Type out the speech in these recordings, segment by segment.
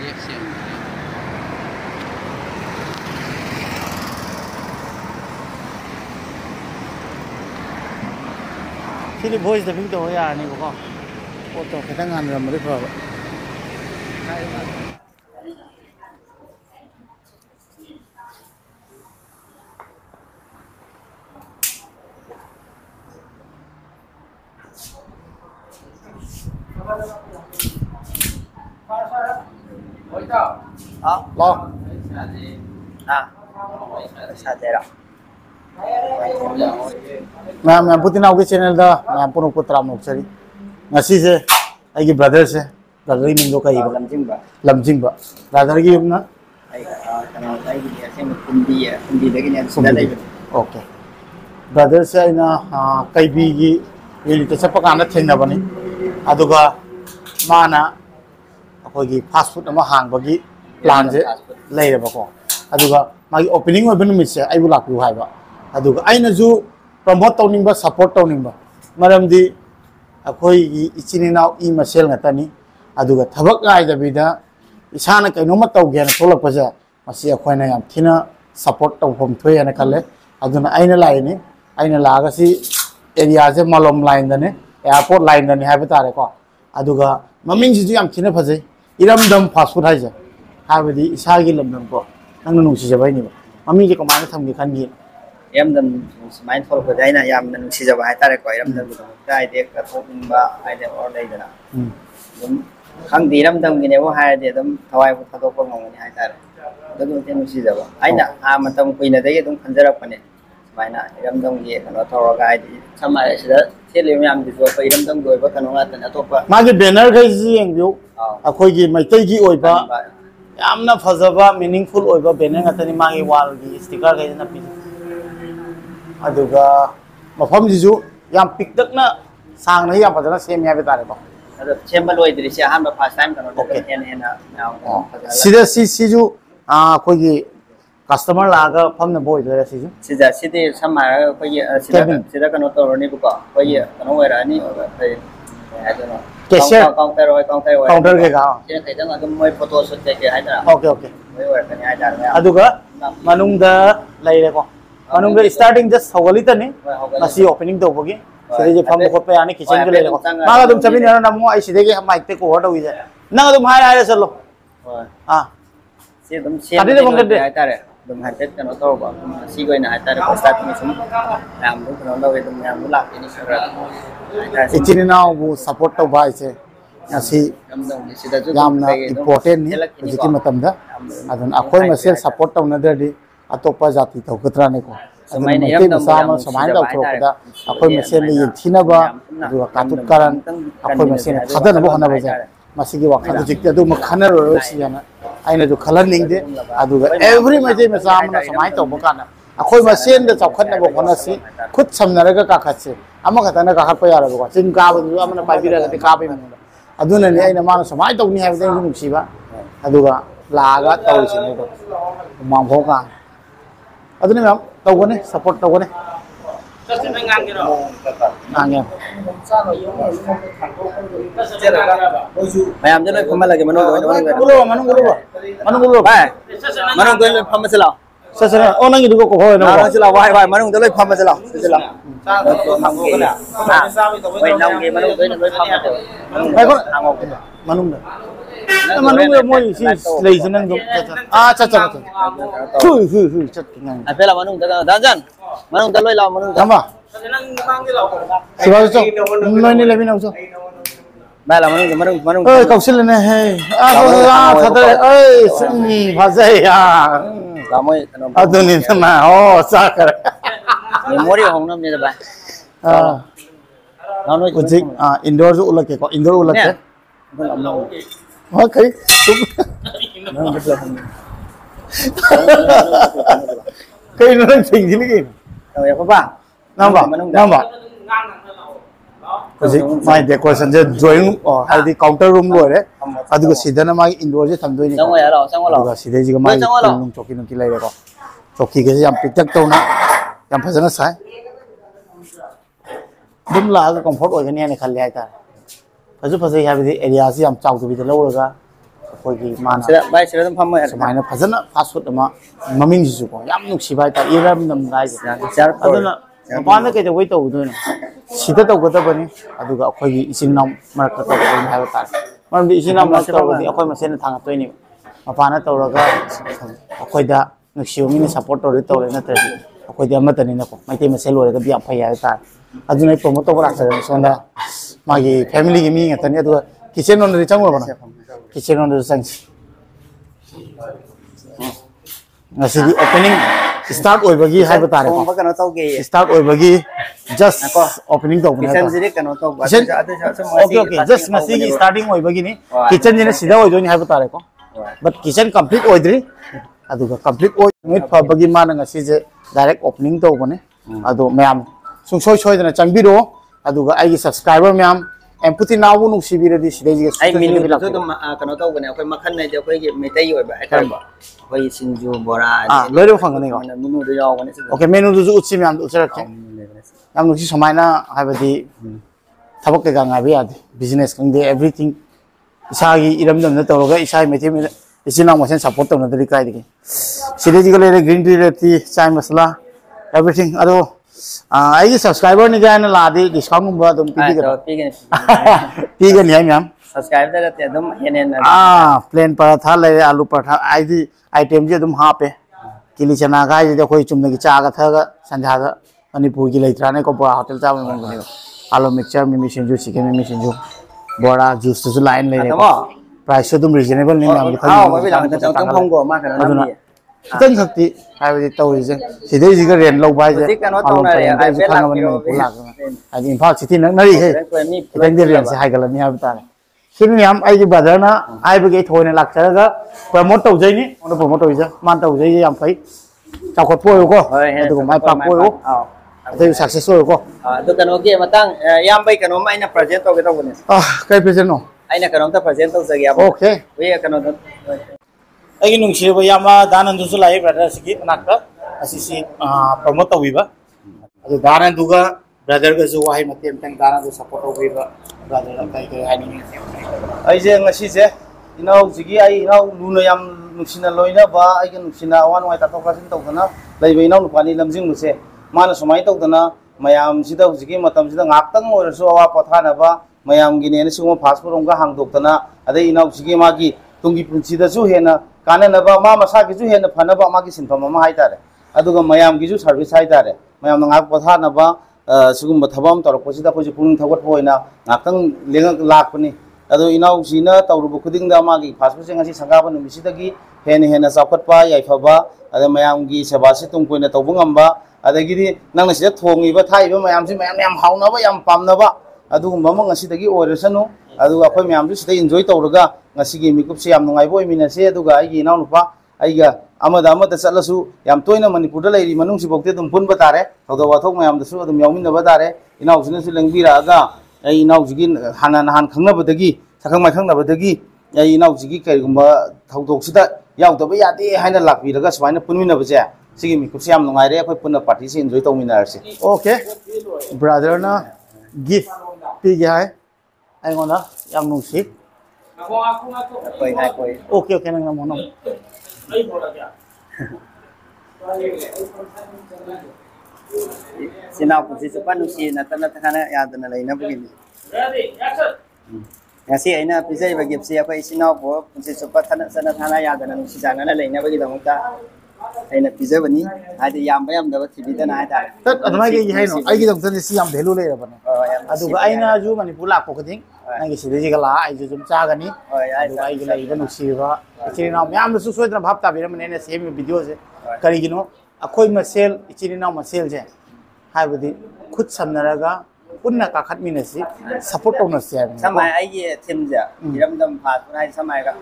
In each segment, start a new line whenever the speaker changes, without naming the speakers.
ที่voice dubbing ตัวอย่างนี้ก็โอ้ตัวพนักงานเราไม่ได้พอลองमैं पुतिना के channel दा मैं पुनो पुत्रा मोक्सरी ngasi se ai ki brother se brother ki mindo kai lamjing ba brother ki yumna ai ki ase kundi de ki sida dai okay brother se ina kai bi gi yeli te chapa kana thengna bani aduga mana akoi gi fast food ama hang ba gi plan se lai ra ba ko aduga magi opening oi banu mi se ai bu lak ru hai ba aduga aina ju promote tawning ba support tawning ba maram di akoi ichini now I masel ngatani aduga thabak ngai da bida isana kaino ma taw gen tholak pa ja masi akoi na yam thina support taw phom thoi ana khalle aduna aina lai ni aina laga si area je malom line da ne airport line da ni ha ba tare ko aduga maming ji yam thina phajai iramdam fast food hai ja ha bidi isa gi lamdam ko nang nu si ja bai ni ba maming ji ko ma na tham gi khan gi
Eramdam mindful ko dai na yam nan si ja bai tare ko Eramdam ko dai de ka thopin ba ai de or dai da dum khang di Eramdam gi ne wo hai de dum thawai ko thadok ko ngong ni hai tare da dum ten si ja ba ai na a matam ko ina dai dum khanjarak pa ne mai na Eramdam gi ka no thoro ga ai di samai si da thele yam di ko Eramdam go ba kanu nga tan atop
ma gi banner ga ji yeng yu akoi gi mai tai gi oi ba yamna phajaba meaningful oi ba banner nga tani ma gi wall gi sticker ga na pi aduga mafam jisu yam pikdak na sang na yam padana sem ya betare ba
adu sem ba loi dri se han ba first time kan hen hen na now
sida si ju koi gi customer la ga pham na boy dre si ju
sida sidi samar koi gi sida kan to ro ni bu ko koi gi kan oi ra ni ai adu no counter
ke ga
se kai dang adu moi photo shoot ke ai da
okay
moi oi kan ai da
aduga manung da lai le ko manung da starting just hogali tani asi opening do bogi sire je pham ko pe ani kitchen ke le ko ma ga dum chabi na namu ai side ge mic te ko hodo wi ja na ga dum hai ai chalo
se dum se ai tare dum hai te kan to ba si goi na ai tare ko start ni sum am dum kan do dum am la ni sura
ichini na bu support to ba ise asi yamna important ni jiki matam da adun akoi masel support to na da di atopa jati to kutra ne ko samai ne yam sama samai da ko da akoi masel ni thina ba du katut karan akoi masel khada na bo hana ba ja masigi wa khadu jikte du makhana ro si yana aina du khalan ning de adu ga every maje ma samna samai to bo kana akoi masel da chokhat na bo khona si khut samna ra ga ka khatse ama khata na ka khat pa ya ra bo chin ka ba du amana pai bi ra ga ka pai mu aduna ni aina ma samai to ni ha ba de nu si ba adu ga la ga to si ne do mang pho ka aduni ma'am tawgo ne support tawgo ne ngang
ma'am jalo phama lage manung
gulo
ba manung go phama sala
sasana onang idu ko hoy no
sala wai manung jalo phama sala sala wai nang ge manung go phama
ai ko manung da manung le moi si lei sanang do cha chat ngang
apela manung da jan manung da loi la manung
tama siwa cho noi ni le binau cho
ba la manung
ơi kausil ne hey thada ơi sini phajai ya
kamoi
aduni na sa kar
memory hong nam ne ba
ujik indoor jo ulak ke ko indoor ulak ke okay kai nó thình gì cái
ya ko ba
namba ujik mai decoration je drawing hai di counter room lo re adu ko sidana mai indoor je thamdoi ni
sang wa
adu sidai ji mai nung choki nung ki lai re ko choki ke yam pitak to na yam phajana sai dum la ga comfort oi ne ne khal le ai ta phaju phajai ha bi area si yam chau tu bi de lo ga ꯑꯩꯈꯣꯏꯒꯤ ꯃꯥꯅ
ꯚꯥꯏ ꯁꯤꯗ ꯑꯗꯨꯝ ꯐꯝꯃ
ꯁꯨꯃꯥꯏꯅ ꯐꯖꯅ fast food ꯑꯃ ꯃꯃꯤꯡꯁꯤꯁꯨꯀꯣ ꯌꯥꯝ ꯅꯨꯡꯁꯤꯕ ꯍꯥꯏꯇꯥꯔꯦ ꯏꯔꯝꯗꯝ ꯍꯥꯏꯁꯦ ꯑꯗꯨꯅ ꯃꯄꯥꯟꯗ ꯀꯩꯗꯧꯕꯩ ꯇꯧꯗꯣꯏꯅꯣ ꯁꯤꯗ ꯇꯧꯒꯗꯕꯅꯤ ꯑꯗꯨꯒ ꯑꯩꯈꯣꯏꯒꯤ ꯏꯆꯤꯟ ꯏꯅꯥꯎ ꯃꯔꯛꯇ ꯇꯧꯒꯗꯕꯅꯤ ꯍꯥꯏꯕ ꯇꯥꯔꯦ ꯃꯔꯝꯗꯤ ꯏꯆꯤꯟ ꯏꯅꯥꯎ ꯃꯔꯛꯇ ꯇꯧꯔꯒꯗꯤ ꯑꯩꯈꯣꯏ ꯃꯁꯦꯟꯅ ꯊꯥꯡꯒꯠꯇꯣꯏꯅꯦꯕ ꯃꯄꯥꯟꯗ ꯇꯧꯔꯒ ꯑꯩꯈꯣꯏꯗ ꯅꯨꯡꯁꯤꯕ ꯃꯤꯅ ꯁꯞꯄꯣꯔꯠ ꯇꯧꯔꯗꯤ ꯇꯧꯔꯦ ꯅꯠꯇ꯭ꯔꯗꯤ ꯑꯩꯈꯣꯏꯗꯤ ꯑꯃꯠꯇꯅꯤꯅꯀꯣ ꯃꯩꯇꯩ ꯃꯁꯦꯜ ꯑꯣꯏꯔꯒꯗꯤ ꯌꯥꯝ ꯐꯩ ꯍꯥꯏꯕ ꯇꯥꯔꯦ ꯑꯗꯨꯅ ꯑꯩ ꯄ꯭ꯔꯣꯃꯣꯠ ꯇꯧꯕ ꯂꯥꯛꯆꯔꯦ ꯁꯣꯝꯗ ꯃꯥꯒꯤ ꯐꯦꯃꯤꯂꯤꯒꯤ ꯃꯤ ꯉꯥꯛꯇꯅꯤ ꯑꯗꯨꯒ ꯀꯤꯆꯟ ꯔꯣꯝꯗꯗꯤ ꯆꯪꯉꯨꯔꯕꯅ ꯀꯤꯆꯟ ꯔꯣꯝꯗꯁꯨ ꯆꯪꯁꯤ ngasi di opening start oibagi haiba tare ko
kano tauge
start oibagi just opening to bune
kitchen jire kano to
okay okay just ngasi gi starting oibagi ni kitchen jine sida oidoni haiba tare ko but kitchen complete oidri aduga complete oid fabagi mana ngasi je direct opening to bune adu mayam sung soi soi dana changbiro aduga ai subscriber mayam empathy now nu sibira di sida ji
ai menu to dum kano to bune akoi makhan nai de akoi gi metai oiba hai tarba akoi sinju bora
loiro phangani ko
menu do yaw gane
okay menu du utsi mayam utsarak yam nusi samaina haibadi thabak ke ga ngabi ade business kangde everything isagi iramdam na tawga isai methi me isina mosen support tawna dri kai digi sida ji gale green tea reti chai masala everything ado ai subscriber ni ga na la di discount number dum pidi ga pidi ni am
subscriber da te dum henen
plain paratha le alu paratha ai di item je dum ha pe kili chana ga je khoi chumna gi cha ga tha ga sandha ga manipur gi leitra ne ko bora hotel cha mon ni alu mixture mimi sinju chicken mimi sinju bora juice tu line le price dum reasonable ni am
ha ma bi lang ta tong hong go ma kana na
kitchen khakti haibadi tawri je sidai ji ga ren lo bai je
kano to na re ai be lang
ai imphal city nak nari he kitchen de ren se haigala ni hab ta sini am ai ji brother na ai be ge thoi na lak cha ga promote tau jai ni on promote tau ja man tau jai yam phai chao khot poi ko adu mai pak poi ko adu successful ko
adu kano ge matang yam bai kano mai na present to ge to ne
kai present no
ai na kano ta present to ja ya
okay
we kano
ai nung shi ba yama danandu su lai brother sigi nakka asisi promote tau ba adu danandu ga brother ga su wahai matem tang danandu support tau ba brother kai kai hani ai je ngasi je inau jigi ai inau luna yam nuksina loina ba ai ga nuksina wan wai ta to kasin to dana lai be inau nupani lamjing nu se mana sumai to dana mayam sida jigi matam sida ngaktang or so awa pathana ba mayam gi ne suma fast food ong ga hang dok dana adai inau jigi magi tungi punchi da su hena kana na ba ma masa gi ju hena phana ba magi sinfam ma hai tare aduga mayam gi ju service hai tare mayam ngak pathana ba sugum thabam tor ko sida ko ju pung thagot hoina ngaktang leng lak pani ado inau sina tawrubu khuding da magi fast food ngasi sangaba nu misidagi hena hena sakhat pa yai phaba ada mayam gi sabasi tung koina tawbungam ba adagidi nang na sida thongi ba thai ba mayam si mayam yam hauna ba yam pamna ba adu mama ngasi dagi oresanu adu akhoi mayam ju sida enjoy tawruga ngasi gi mikup si yam nungai boi mina se aduga ai gi inau nupa ai ga amada amada chalasu yam toina manipur da leiri manung si bokte dum pun ba tare thodo wathok mayam da su adum yawmin da ba tare inau sina su lengbira ga ai inau jigi hanan han khangna badagi sakhang mai khangna badagi ai inau jigi kai gumba thodok sida yaw da ba yade haina lakbi daga swaina punmina ba je sigi mi kusi yam nungai re akhoi punna party se enjoy tawmina arse okay brother na gift pi ge hai ai ngona yam nungsi okay okay nang mo no
sinau pusi sepan nusi na tana kana ya dana lai na begini ngasi aina pisai bagi psi apa sinau po pusi sepan tana sana tana ya dana nusi jana na lai na bagi damu ta aina pisai bani ade yam bayam da tibi dana ai ta
tat admai ge hai no ai gi dam tan si yam value le ba adu ga aina ju mani pula ko kading nang gi sidi ga la ai ju jum cha ga ni adu ai gi lai ba nusi ba ichini na yam su soidna bhap ta bira mane ne same video se kari gi no akhoi masel ichini na masel je hai budi khut samnaraga punna ka khat mina si support to na se
samai ai gi thim ja iramdam phat nai samai ga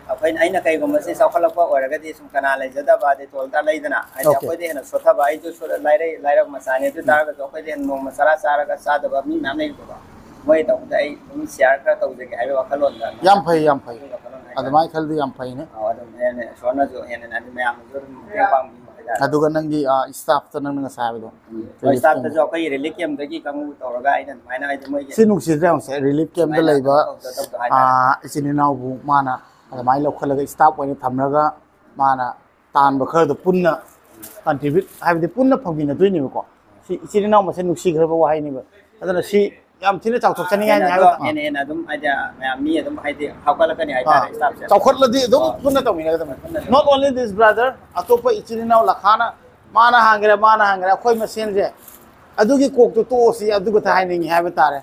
akhoi aina kai gom se saukhala ko oraga di sum kana lai jada ba de tol ta lai dana ai akhoi de na sotha ba ai ju so lai ra masane tu ta ga akhoi de no masara sara ga sa da ba mi nam nei ba moi ta dai mi share ka to je ga ai wa khalon da
yam phai admai khal di yam phai ne
adum ne sona jo hena na me am jo ke pam
aduga nangi staff ta nang nga sabi do
staff ta jo kai relief camp dagi kamu toraga ai nan mai na ai moi
sinuk si rang se relief camp da laiba ichini nau bu mana ꯑꯗꯨꯃꯥꯏꯅ ꯂꯧꯈꯠꯂꯒ staff ꯑꯣꯏꯅ ꯊꯝꯂꯒ ꯃꯥꯅ ꯇꯥꯟꯕ ꯈꯔꯗꯣ ꯄꯨꯟꯅ contribute ꯍꯥꯏꯕꯗꯤ ꯄꯨꯟꯅ ꯐꯪꯃꯤꯟꯅꯗꯣꯏꯅꯦꯕꯀꯣ ꯁꯤ ꯏꯆꯤꯜ ꯏꯅꯥꯎ ꯃꯁꯦꯟ ꯅꯨꯡꯁꯤꯈ꯭ꯔꯕ ꯋꯥꯍꯩꯅꯦꯕ ꯑꯗꯨꯅ ꯁꯤ ꯌꯥꯝ ꯊꯤꯅ ꯆꯥꯎꯊꯣꯛꯆꯅꯤꯡꯉꯥꯏꯅꯤ ꯍꯥꯏꯕ
ꯍꯦꯟꯅ ꯑꯗꯨꯝ ꯍꯥꯏꯗꯤ ꯃꯌꯥꯝ ꯃꯤ ꯑꯗꯨꯝ ꯍꯥꯏꯗꯤ ꯍꯧꯒꯠꯂꯛꯀꯅꯤ ꯍꯥꯏꯇꯥꯔꯦ ꯁ꯭ꯇꯥꯐꯁꯦ
ꯆꯥꯎꯈꯠꯂꯗꯤ ꯑꯗꯨꯝ ꯄꯨꯟꯅ ꯇꯧꯃꯤꯟꯅꯒꯗꯕꯅꯤ ꯅꯣꯠ ꯑꯣꯟꯂꯤ ꯗꯤꯁ ꯕ꯭ꯔꯗꯔ ꯑꯇꯣꯞꯄ ꯏꯆꯤꯜ ꯏꯅꯥꯎ ꯂꯈꯥꯅ ꯃꯥꯅ ꯍꯥꯡꯒꯦꯔꯥ ꯑꯩꯈꯣꯏ ꯃꯁꯦꯟꯁꯦ ꯑꯗꯨꯒꯤ ꯀꯣꯛꯇꯣ ꯇꯣꯛꯑꯁꯤ ꯑꯗꯨꯒ ꯍꯥꯏꯅꯤꯡꯉꯤ ꯍꯥꯏꯕ ꯇꯥꯔꯦ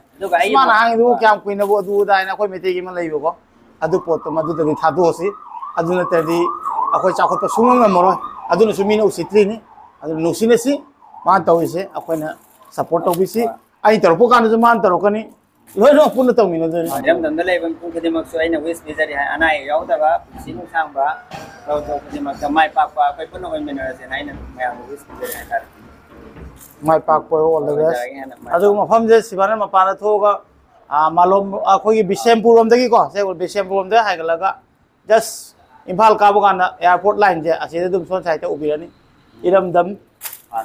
ꯃꯥꯅ ꯍꯥꯡꯉꯤꯗꯨꯕꯨ ꯀꯌꯥꯝ ꯀꯨꯏꯅꯕꯨ ꯑꯗꯨ ꯑꯗꯥ ꯍꯥꯏꯅ ꯑꯩꯈꯣꯏ ꯃꯩꯇꯩꯒꯤ ꯑꯃ ꯂꯩꯕꯀꯣ ꯑꯗꯨ ꯄꯣꯠꯇꯣ ꯃꯗꯨꯗꯒꯤ ꯊꯥꯗꯣꯛꯑꯁꯤ ꯑꯗꯨ ꯅꯠꯇ꯭ꯔꯗꯤ ꯑꯩꯈꯣꯏ ꯆꯥꯎꯈꯠꯄ ꯁꯨꯡꯉꯝ ꯉꯝꯃꯔꯣꯏ ꯑꯗꯨꯅꯁꯨ ꯃꯤꯅ ꯎꯁꯤꯠꯇ꯭ꯔꯤꯅꯤ ꯑꯗꯨꯅ ꯅꯨꯡꯁꯤꯅꯁꯤ ꯃꯥꯅ ꯇꯧꯔꯤꯁꯦ ꯑꯩꯈꯣꯏꯅ ꯁꯞꯄꯣꯔꯠ ꯇꯧꯕꯤꯁꯤ ꯑꯩ ꯇꯧꯔꯛꯄ ꯀꯥꯟꯗꯁꯨ ꯃꯥꯅ ꯇꯧꯔꯛꯀꯅꯤ ꯂꯣꯏꯅꯃꯛ ꯄꯨꯟꯅ ꯇꯧꯃꯤꯟꯅꯗꯣꯏꯅꯤ
ꯏꯔꯝꯗꯝꯗ ꯂꯩꯕ ꯃꯤꯄꯨꯝ ꯈꯨꯗꯤꯡꯃꯛꯁꯨ ꯑꯩꯅ ꯋꯤꯁ ꯄꯤꯖꯔꯤ ꯍꯥꯏ ꯑꯅꯥ ꯑꯌꯦꯛ ꯌꯥꯎꯗꯕ ꯄꯨꯟꯁꯤ ꯅꯨꯡꯁꯥꯡꯕ ꯇꯧ ꯈꯨꯗꯤꯡꯃꯛꯇ ꯃꯥꯏ ꯄꯥꯛꯄ ꯑꯩꯈꯣꯏ ꯄꯨꯟꯅ ꯑꯣꯏꯃꯤꯟꯅꯔꯁꯦꯅ ꯑꯩꯅ ꯃꯌꯥꯝꯗ ꯋꯤꯁ ꯄꯤꯖꯔꯤ ꯍꯥꯏꯇꯥꯔꯦ
ꯃꯥꯏ ꯄꯥꯛꯄ ꯑꯣꯜ ꯗ ꯕꯦꯁ ꯑꯗꯨꯒ ꯃꯐꯝꯁꯦ ꯁꯤꯕꯥꯅ ꯃꯄꯥꯟꯗ ꯊꯣꯛꯑꯒ ꯃꯥꯂꯣꯝ ꯑꯩꯈꯣꯏꯒꯤ ꯕꯤꯁꯦꯝꯄꯨꯔ ꯔꯣꯝꯗꯒꯤꯀꯣ ꯕꯤꯁꯦꯝꯄꯨꯔ ꯔꯣꯝꯗ ꯍꯥꯏꯒꯠꯂꯒ ꯖꯁ ꯏꯝꯐꯥꯜ ꯀꯥꯕ ꯀꯥꯟꯗ ꯑꯦꯌꯥꯔꯄꯣꯔꯠ ꯂꯥꯏꯟꯁꯦ ꯑꯁꯤꯗ ꯑꯗꯨꯝ ꯁꯣꯝ ꯁꯥꯏꯗꯇ ꯎꯕꯤꯔꯅꯤ ꯏꯔꯝꯗꯝ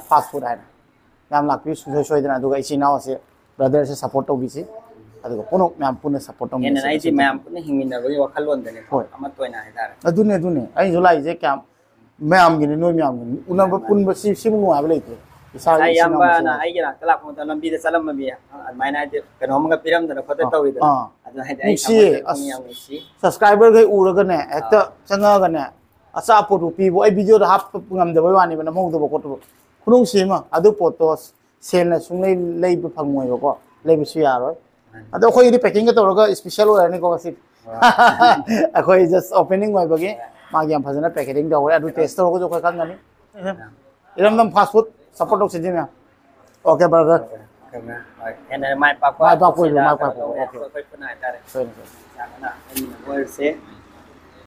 ꯐꯥꯁ ꯐꯨꯗ ꯍꯥꯏꯅ ꯌꯥꯝ ꯂꯥꯛꯄꯤꯌꯨ ꯁꯨꯡꯁꯣꯏ ꯁꯣꯏꯗꯅ ꯑꯗꯨꯒ ꯏꯆꯤꯜ ꯏꯅꯥꯎ ꯑꯁꯦ ꯕ꯭ꯔꯗꯔꯁꯦ ꯁꯞꯄꯣꯔꯠ ꯇꯧꯕꯤꯁꯤ ꯑꯗꯨꯒ ꯄꯨꯟꯅ ꯃꯌꯥꯝ ꯄꯨꯟꯅ ꯁꯞꯄꯣꯔꯠ
ꯍꯦꯟꯅ
ꯇꯧꯃꯤꯟꯅꯁꯤ
ꯑꯩꯗꯤ ꯃꯌꯥꯝ ꯄꯨꯟꯅ ꯍꯤꯡꯃꯤꯟꯅꯕꯒꯤ ꯋꯥꯈꯜꯂꯣꯟꯗꯅꯤ
ꯍꯣꯏ
ꯑꯃꯠꯇ ꯑꯣꯏꯅ ꯍꯥꯏꯇꯥꯔꯦ
ꯑꯗꯨꯅꯦ ꯑꯩꯁꯨ ꯂꯥꯛꯏꯁꯦ ꯀꯌꯥꯝ ꯃꯌꯥꯝꯒꯤꯅꯤ ꯅꯣꯏ ꯃꯌꯥꯝꯒꯤꯅꯤ ꯎꯅꯕ ꯄꯨꯟꯕ ꯁꯤꯃꯨꯛ ꯅꯨꯡꯉꯥꯏꯕ ꯂꯩꯇꯦ ꯏꯁꯥꯒꯤ
ꯉꯁꯥꯏ
ꯏꯆꯤꯟ ꯏꯅꯥꯎ ꯃꯁꯦꯟ
ꯏꯌꯥꯝꯕꯅ ꯑꯩꯒꯤ ꯅꯥꯛꯇ ꯂꯥꯛꯄ ꯃꯇꯝꯗ ꯂꯝꯕꯤꯗ ꯆꯠꯂꯝꯕ ꯃꯤ ꯑꯗꯨꯃꯥꯏꯅ ꯍꯥꯏꯗꯤ ꯀꯩꯅꯣꯝꯃꯒ ꯄꯤꯔꯝꯗꯅ ꯈꯣꯠꯇꯅ ꯇꯧꯋꯤꯗꯅ ꯑꯗꯨ ꯍꯥꯏꯗꯤ ꯑꯩ ꯊꯃꯣꯏꯗ ꯌꯥꯝ ꯅꯨꯡꯁꯤ
ꯁꯕꯁꯀ꯭राꯏꯕꯔꯈꯩ ꯎꯔꯒꯅꯦ ꯍꯦꯛꯇ ꯆꯪꯉꯛꯑꯒꯅꯦ ꯑꯆꯥꯄꯣꯠꯄꯨ ꯄꯤꯕꯨ ꯑꯩ ꯚꯤꯗꯤꯑꯣꯗ ꯍꯥꯞꯄ ꯉꯝꯗꯕꯩ ꯋꯥꯅꯦꯕ ꯅꯝꯍꯧꯗꯕ ꯈꯣꯠꯇꯕ ꯈꯨꯅꯨꯡꯁꯤ ꯑꯃ ꯑꯗꯨ ꯄꯣꯠꯇꯣ ꯁꯦꯜꯅ ꯁꯨꯡꯂꯩ ꯂꯩꯕ ꯐꯪꯉꯣꯏꯕꯀꯣ ꯂꯩꯕꯁꯨ ꯌꯥꯔꯣꯏ ꯑꯗꯣ ꯑꯩꯈꯣꯏꯒꯤꯗꯤ ꯄꯦꯀꯤꯡꯒ ꯇꯧꯔꯒ ꯏꯁꯄꯤꯁꯦꯜ ꯑꯣꯏꯔꯅꯤꯀꯣ ꯉꯁꯤ ꯑꯩꯈꯣꯏ ꯖꯁ ꯑꯣꯄꯦꯅꯤꯡ ꯑꯣꯏꯕꯒꯤ ꯃꯥꯒꯤ ꯌꯥꯝ ꯐꯖꯅ ꯄꯦꯀꯦꯖꯤꯡ ꯇꯧꯈ꯭ꯔꯦ ꯑꯗꯨ ꯇꯦꯁ ꯇꯧꯔꯒꯁꯨ ꯑꯩꯈꯣꯏ ꯈꯪꯒꯅꯤ ꯏꯔꯝꯗꯝ ꯐꯥꯁ ꯐꯨꯗ ꯁꯞꯄꯣꯔꯠ ꯇꯧꯁꯤꯗꯤ ꯃꯌꯥꯝ ꯑꯣꯀꯦ ꯕ꯭ꯔꯗꯔ
ꯍꯦꯟꯅ ꯃꯥꯏ ꯄꯥꯛꯄ
ꯃꯥꯏ ꯄꯥꯛꯄ
ꯄꯨꯟꯁꯤꯗ
ꯃꯥꯏ
ꯀꯩꯅꯣ
ꯄꯥꯛꯄ
ꯇꯧꯕ
ꯑꯣꯀꯦ
ꯑꯩꯈꯣꯏ ꯄꯨꯟꯅ ꯍꯥꯏꯇꯥꯔꯦ
ꯁꯣꯏꯅ
ꯑꯣꯏꯔꯁꯦ